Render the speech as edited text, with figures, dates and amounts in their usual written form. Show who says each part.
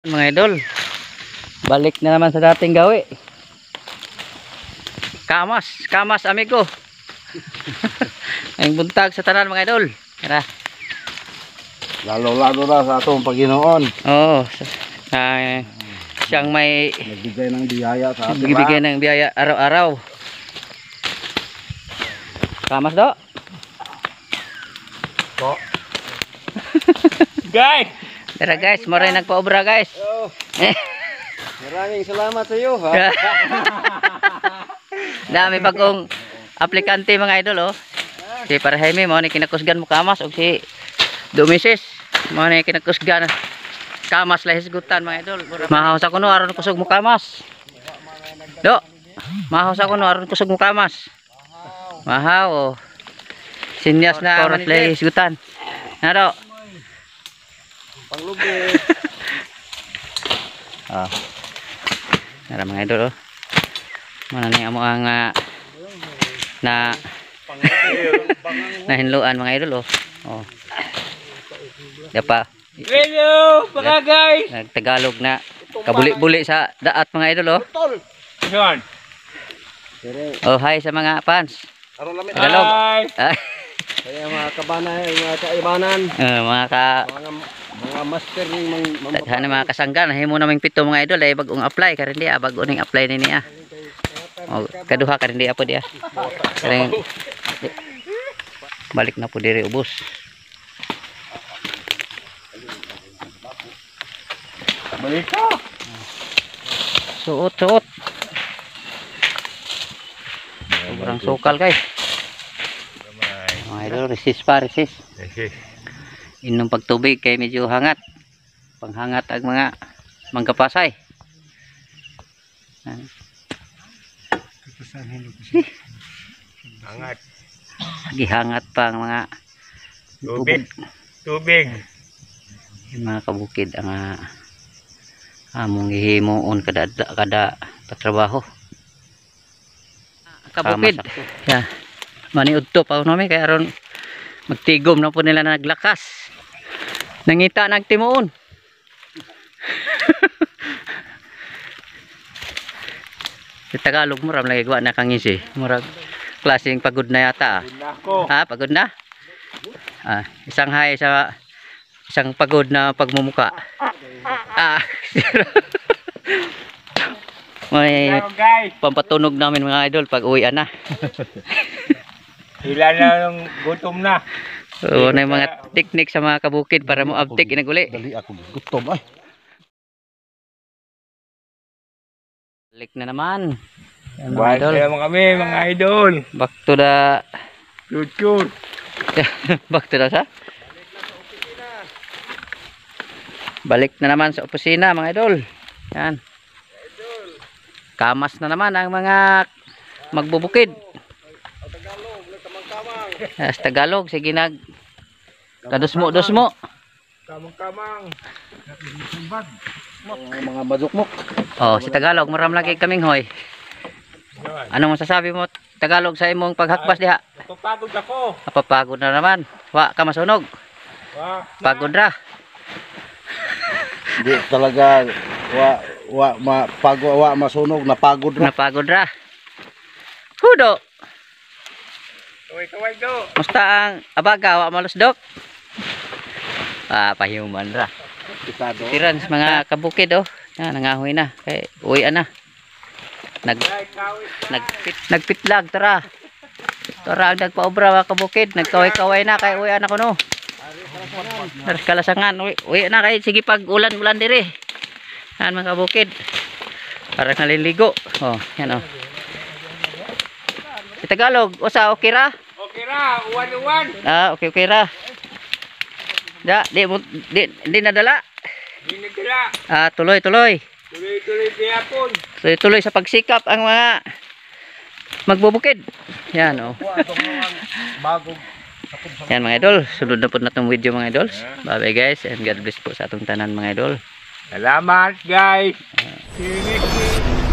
Speaker 1: Mga idol, balik na naman sa dating gawi. Kamas amigo. Ang buntag sa tanan mga idol. Tara.
Speaker 2: Lalo na sa atong Panginoon.
Speaker 1: Oo. Siyang may
Speaker 2: nagbigay ng biyaya sa ating
Speaker 1: nagbibigay ng biyaya araw-araw. Kamas do.
Speaker 2: Guys!
Speaker 1: Tara guys, maray nagpaobra guys.
Speaker 2: Oh, maraming salamat sa iyo ha.
Speaker 1: Dami bagong aplikante mga idol oh. Si Parhemi mo ni kinakusgan mo kamas og si Dumisis mo ni kinakusgan kamas lahis gutan mga idol. Mahawsa ko no aron kusog mo kamas. Do. Mahawsa ko no aron kusog mo kamas. Mahaw oh. Sinyas na aron lahis gutan. Na do.
Speaker 2: Panglubi.
Speaker 1: Nara mga idol oh. Mana ni amo ang na hinluan mga idol oh. Oh. Dapa.
Speaker 2: Hello, mga guys.
Speaker 1: Nagtagalog na kabuli-buli sa daat mga idol oh.
Speaker 2: Yan.
Speaker 1: Oh hi sa mga fans. Tagalog.
Speaker 2: Hi. Kaya mga kabanay, mga kaibanan, mga master ng
Speaker 1: mga kasanggan, himo naming pito mga idol ay bagong apply karon dia, bago ning apply ni niya. Oh, kaduha karon dia po dia. Karing balik na po diri ubos.
Speaker 2: balik ka.
Speaker 1: Suot. Sobrang sukal guys. Mga idol, resist. Inom pagtubig kay medyo hangat. Panghangat ang mga manggapasay.
Speaker 2: Hangat.
Speaker 1: Gihangat pa ang mga
Speaker 2: Tubig.
Speaker 1: Yung mga kabukid ang among gihimuon kada patrabaho. Kabukid. Yeah. Maniudto pa nami kay aron magtigom na po nila na naglakas. Nangita nagtimuon. Sa Tagalog mo ram lagi gawa na kang isi. Murag klaseng pagod na yata. Pagod na? Isang hay sa isang pagod na pagmumuka. May pampatunog namin mga idol pag uwian na.
Speaker 2: Ilan na ng gutom na.
Speaker 1: Oo, na yung mga teknik sa mga kabukid para mo abtik inaguli.
Speaker 2: Dali ako gutom ay.
Speaker 1: Balik na naman. Yan, mga
Speaker 2: Balik
Speaker 1: idol.
Speaker 2: na naman kami mga idol.
Speaker 1: Back to the
Speaker 2: Chuchur.
Speaker 1: back to the sa? Balik na naman sa opisina mga idol. Yan. Kamas na naman ang mga magbubukid. Sa Tagalog, sige kadusmo.
Speaker 2: Kamang. Mga bazukmok.
Speaker 1: Oh, si Tagalog, maram lagi kaming hoy. Anong masasabi mo Tagalog sa imong paghakbas diha?
Speaker 2: Napapagod ako.
Speaker 1: Napapagod na naman. Wa ka masunog. Pagod ra.
Speaker 2: Hindi talaga wa masunog, napagod na.
Speaker 1: Napagod ra. Hudo.
Speaker 2: Kaway do.
Speaker 1: Musta ang abaga wa malusdok? Pahiuman ra. Tiran sa mga kabukid oh. Yan, nangahoy na. Kay uwian na. Nagpitlag tara. Tara ang nagpaobra mga kabukid. Nagkaway-kaway na kay uwian ako no. Dari kalasangan uwi na kay sige pag ulan diri. Yan mga kabukid. Para naliligo. Oh, yan oh. Si Tagalog, usa okay ra?
Speaker 2: Okay ra, uwan.
Speaker 1: Okay ra. Di nadala.
Speaker 2: Hindi nagdala.
Speaker 1: Tuloy.
Speaker 2: Tuloy piyapon.
Speaker 1: Tuloy sa pagsikap ang mga magbubukid. Yan oh. Yan mga idol, sunod na po na itong video mga idols. Bye bye guys and God bless po sa atong tanan mga idol.
Speaker 2: Salamat guys. See you next week.